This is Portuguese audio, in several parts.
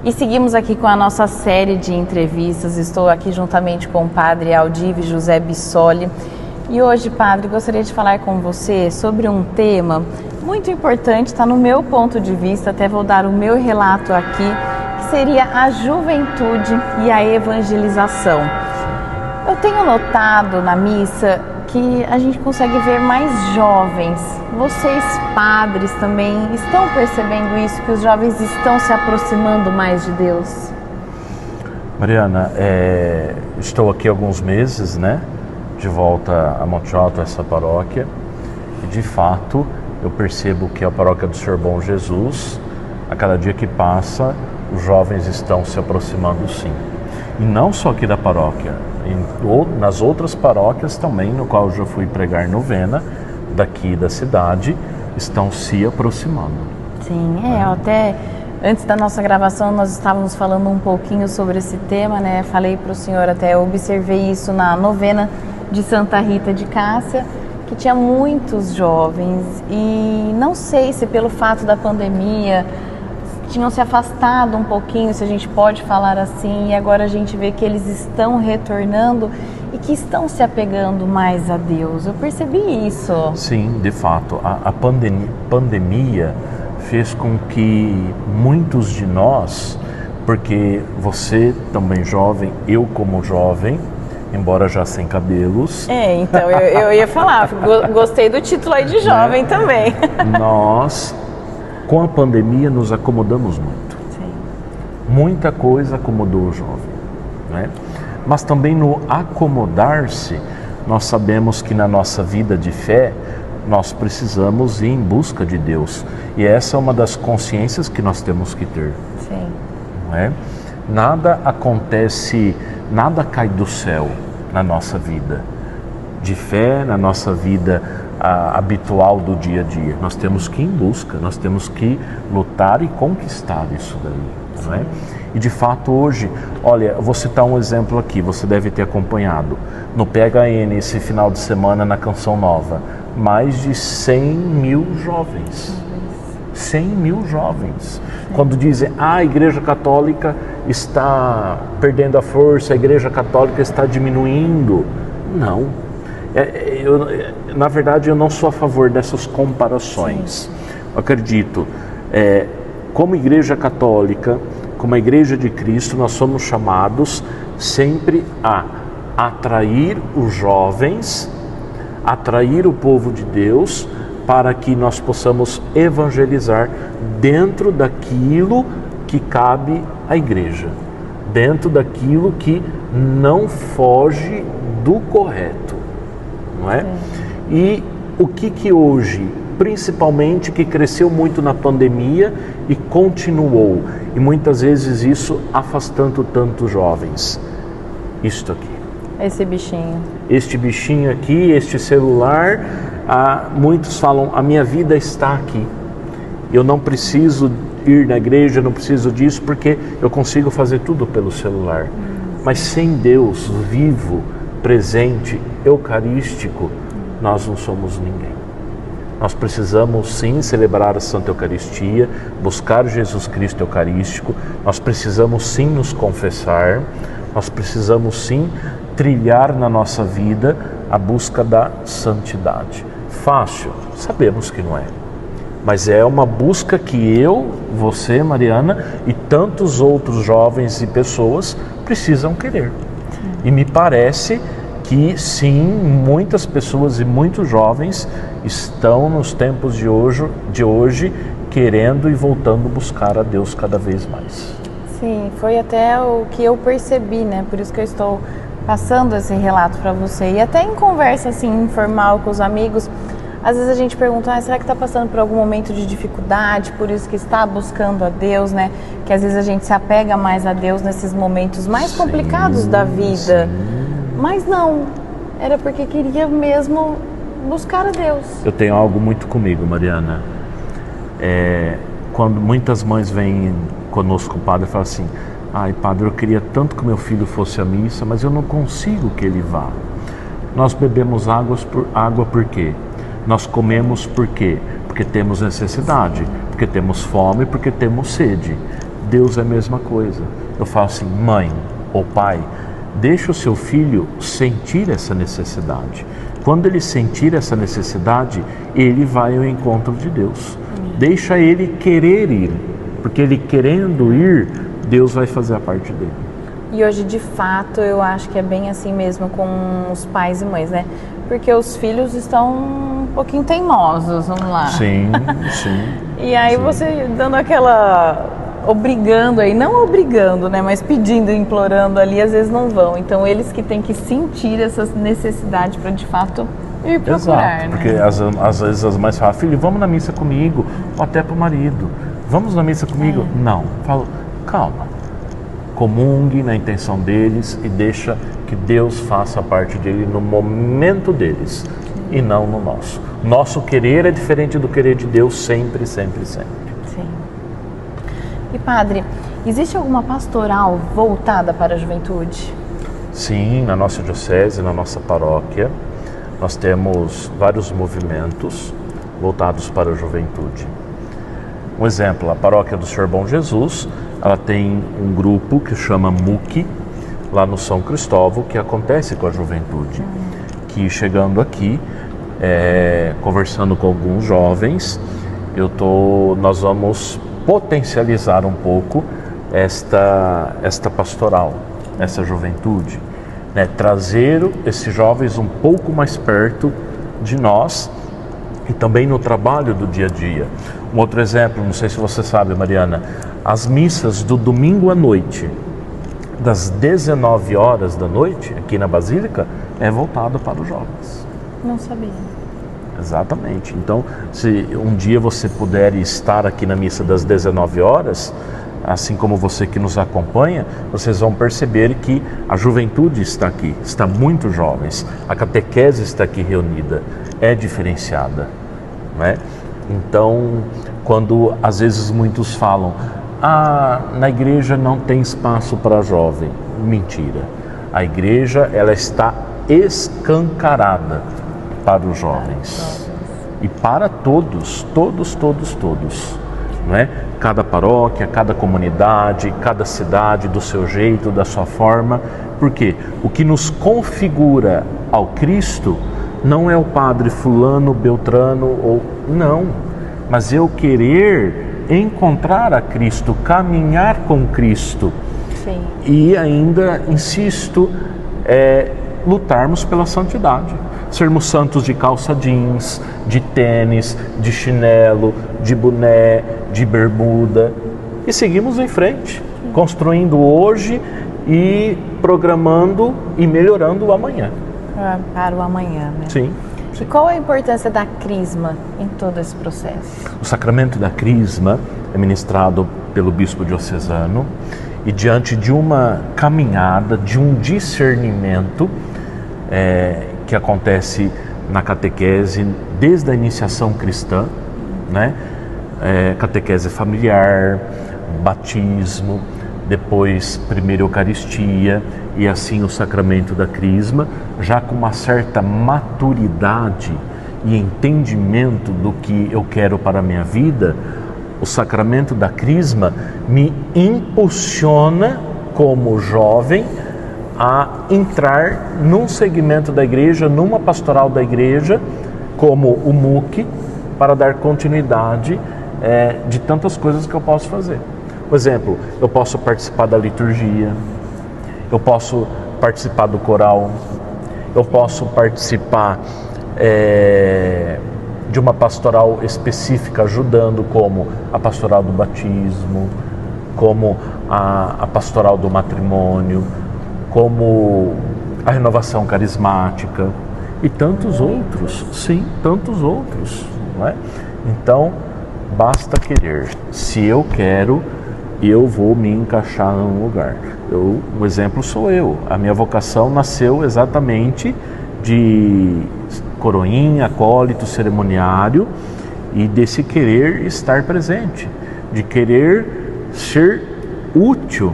E seguimos aqui com a nossa série de entrevistas. Estou aqui juntamente com o padre Aldive José Bissoli. E hoje, padre, gostaria de falar com você sobre um tema muito importante, está no meu ponto de vista, até vou dar o meu relato aqui, que seria a juventude e a evangelização. Eu tenho notado na missa que a gente consegue ver mais jovens. Vocês, padres, também estão percebendo isso, que os jovens estão se aproximando mais de Deus? Mariana, estou aqui há alguns meses, de volta a Monte Alto, essa paróquia, e de fato eu percebo que a paróquia do Senhor Bom Jesus, a cada dia que passa, os jovens estão se aproximando sim. E não só aqui da paróquia, nas outras paróquias também, no qual eu já fui pregar novena, daqui da cidade, estão se aproximando. Sim, até antes da nossa gravação nós estávamos falando um pouquinho sobre esse tema, falei para o senhor, até eu observei isso na novena de Santa Rita de Cássia, que tinha muitos jovens e não sei se pelo fato da pandemia tinham se afastado um pouquinho, se a gente pode falar assim, e agora a gente vê que eles estão retornando e que estão se apegando mais a Deus. Eu percebi isso. Sim, de fato, a pandemia fez com que muitos de nós, porque você também jovem, eu como jovem, embora já sem cabelos. Então, eu ia falar, gostei do título aí de jovem também. Nós, com a pandemia, nos acomodamos muito. Sim. Muita coisa acomodou o jovem, Mas também no acomodar-se, nós sabemos que na nossa vida de fé, nós precisamos ir em busca de Deus. E essa é uma das consciências que nós temos que ter. Sim. Nada acontece, nada cai do céu na nossa vida de fé, na nossa vida habitual do dia a dia. Nós temos que ir em busca, nós temos que lutar e conquistar isso daí, E de fato hoje, olha, eu vou citar um exemplo aqui, você deve ter acompanhado, no PHN esse final de semana na Canção Nova, mais de 100 mil jovens. 100 mil jovens. Quando dizem, a Igreja Católica está perdendo a força, a Igreja Católica está diminuindo. Não. Na verdade, eu não sou a favor dessas comparações. Eu acredito, como Igreja Católica, como a Igreja de Cristo, nós somos chamados sempre a atrair os jovens, atrair o povo de Deus, para que nós possamos evangelizar dentro daquilo que cabe à igreja, dentro daquilo que não foge do correto, não é? E o que hoje, principalmente, que cresceu muito na pandemia e continuou, e muitas vezes isso afastando tantos jovens, isto aqui. Esse bichinho. Este bichinho aqui, este celular, muitos falam, a minha vida está aqui. Eu não preciso ir na igreja, não preciso disso, porque eu consigo fazer tudo pelo celular. Mas sem Deus vivo, presente, eucarístico, nós não somos ninguém. Nós precisamos sim celebrar a Santa Eucaristia, buscar Jesus Cristo Eucarístico, nós precisamos sim nos confessar, nós precisamos sim trilhar na nossa vida a busca da santidade. Fácil? Sabemos que não é. Mas é uma busca que eu, você, Mariana, e tantos outros jovens e pessoas precisam querer. E me parece que sim, muitas pessoas e muitos jovens estão nos tempos de hoje querendo e voltando a buscar a Deus cada vez mais. Sim, foi até o que eu percebi, por isso que eu estou passando esse relato para você. E até em conversa assim, informal com os amigos, às vezes a gente pergunta, será que está passando por algum momento de dificuldade, por isso que está buscando a Deus, Que às vezes a gente se apega mais a Deus nesses momentos mais complicados da vida. Sim. Mas não, era porque queria mesmo buscar a Deus. Eu tenho algo muito comigo, Mariana. Quando muitas mães vêm conosco, o padre, e falam assim, padre, eu queria tanto que meu filho fosse à missa, mas eu não consigo que ele vá. Nós bebemos água por quê? Nós comemos por quê? Porque temos necessidade, porque temos fome, porque temos sede. Deus é a mesma coisa. Eu falo assim, mãe ou pai, deixa o seu filho sentir essa necessidade. Quando ele sentir essa necessidade, ele vai ao encontro de Deus. Deixa ele querer ir, porque ele querendo ir, Deus vai fazer a parte dele. E hoje, de fato, eu acho que é bem assim mesmo com os pais e mães, né? Porque os filhos estão um pouquinho teimosos, vamos lá. Sim, sim. E aí você dando aquela... obrigando aí, não obrigando, né? Mas pedindo, implorando ali, às vezes não vão. Então, eles que têm que sentir essa necessidade para, de fato, ir procurar, Exato, né? porque às vezes as mães falam, filho, vamos na missa comigo, ou até para o marido. Vamos na missa comigo? Não. Falo, calma. Comungue na intenção deles e deixa que Deus faça a parte dele no momento deles e não no nosso. Nosso querer é diferente do querer de Deus sempre, sempre, sempre. Sim. E padre, existe alguma pastoral voltada para a juventude? Sim, na nossa diocese, na nossa paróquia, nós temos vários movimentos voltados para a juventude. Um exemplo, a paróquia do Senhor Bom Jesus, ela tem um grupo que chama MUC, lá no São Cristóvão, que acontece com a juventude. Que chegando aqui, conversando com alguns jovens, nós vamos potencializar um pouco esta pastoral, essa juventude, né? Trazer esses jovens um pouco mais perto de nós e também no trabalho do dia a dia. Um outro exemplo, não sei se você sabe, Mariana, as missas do domingo à noite, das 19 horas da noite, aqui na Basílica, é voltado para os jovens. Não sabia. Exatamente. Então, se um dia você puder estar aqui na missa das 19 horas, assim como você que nos acompanha, vocês vão perceber que a juventude está aqui, está muito jovens, a catequese está aqui reunida, é diferenciada, né? Então, quando às vezes muitos falam, na igreja não tem espaço para jovem, mentira. A igreja, ela está escancarada para os jovens e para todos, não é? Cada paróquia, cada comunidade, cada cidade do seu jeito, da sua forma. Porque o que nos configura ao Cristo não é o padre fulano, beltrano ou não, mas eu querer encontrar a Cristo, caminhar com Cristo. Sim. E ainda insisto, lutarmos pela santidade. Sermos santos de calça jeans, de tênis, de chinelo, de boné, de bermuda. E seguimos em frente, construindo hoje e programando e melhorando o amanhã. Para o amanhã, né? Sim. E qual a importância da crisma em todo esse processo? O sacramento da crisma é ministrado pelo bispo diocesano e diante de uma caminhada, de um discernimento que acontece na catequese desde a iniciação cristã, né? Catequese familiar, batismo, depois primeira Eucaristia e assim o sacramento da crisma, já com uma certa maturidade e entendimento do que eu quero para a minha vida. O sacramento da crisma me impulsiona como jovem a entrar num segmento da igreja, numa pastoral da igreja, como o MUC, para dar continuidade de tantas coisas que eu posso fazer. Por exemplo, eu posso participar da liturgia, eu posso participar do coral, eu posso participar de uma pastoral específica, ajudando, como a pastoral do batismo, como a pastoral do matrimônio, como a renovação carismática e tantos outros, sim, tantos outros, não é? Então, basta querer. Se eu quero, eu vou me encaixar num lugar. Um exemplo sou eu. A minha vocação nasceu exatamente de coroinha, acólito, cerimoniário e desse querer estar presente, de querer ser útil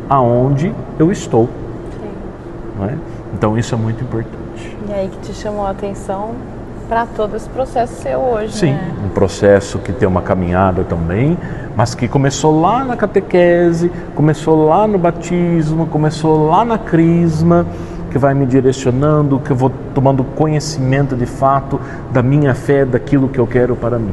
aonde eu estou. Não é? Então isso é muito importante. E aí que te chamou a atenção para todo esse processo seu hoje. Sim, né? Um processo que tem uma caminhada também, mas que começou lá na catequese, começou lá no batismo, começou lá na crisma, que vai me direcionando, que eu vou tomando conhecimento de fato da minha fé, daquilo que eu quero para mim.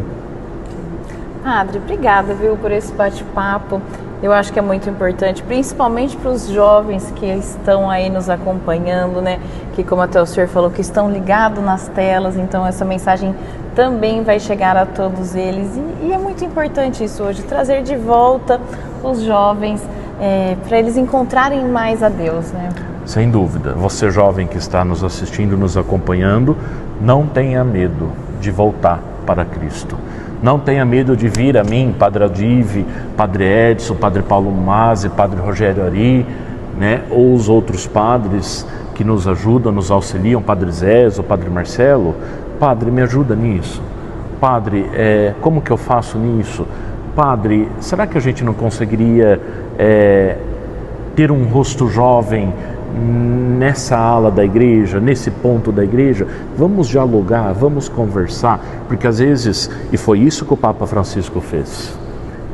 Padre, obrigada, viu, por esse bate-papo. Eu acho que é muito importante, principalmente para os jovens que estão aí nos acompanhando, né? Que, como até o senhor falou, que estão ligados nas telas, então essa mensagem também vai chegar a todos eles. E é muito importante isso hoje, trazer de volta os jovens para eles encontrarem mais a Deus, né? Sem dúvida. Você jovem que está nos assistindo, nos acompanhando, não tenha medo de voltar para Cristo. Não tenha medo de vir a mim, Padre Aldive, Padre Edson, Padre Paulo Mazzi, Padre Rogério Ari, né? Ou os outros padres que nos ajudam, nos auxiliam, Padre Zézo, Padre Marcelo. Padre, me ajuda nisso. Padre, como que eu faço nisso? Padre, será que a gente não conseguiria ter um rosto jovem nessa ala da igreja, nesse ponto da igreja? Vamos dialogar, vamos conversar, porque às vezes, e foi isso que o Papa Francisco fez,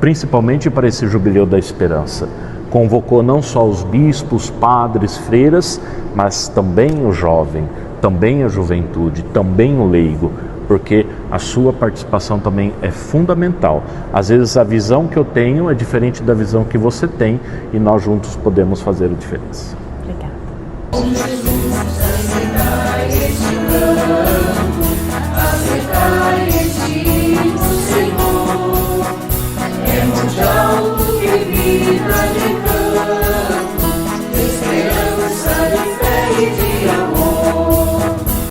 principalmente para esse Jubileu da Esperança, convocou não só os bispos, padres, freiras, mas também o jovem, também a juventude, também o leigo, porque a sua participação também é fundamental. Às vezes a visão que eu tenho é diferente da visão que você tem e nós juntos podemos fazer a diferença. Obrigada.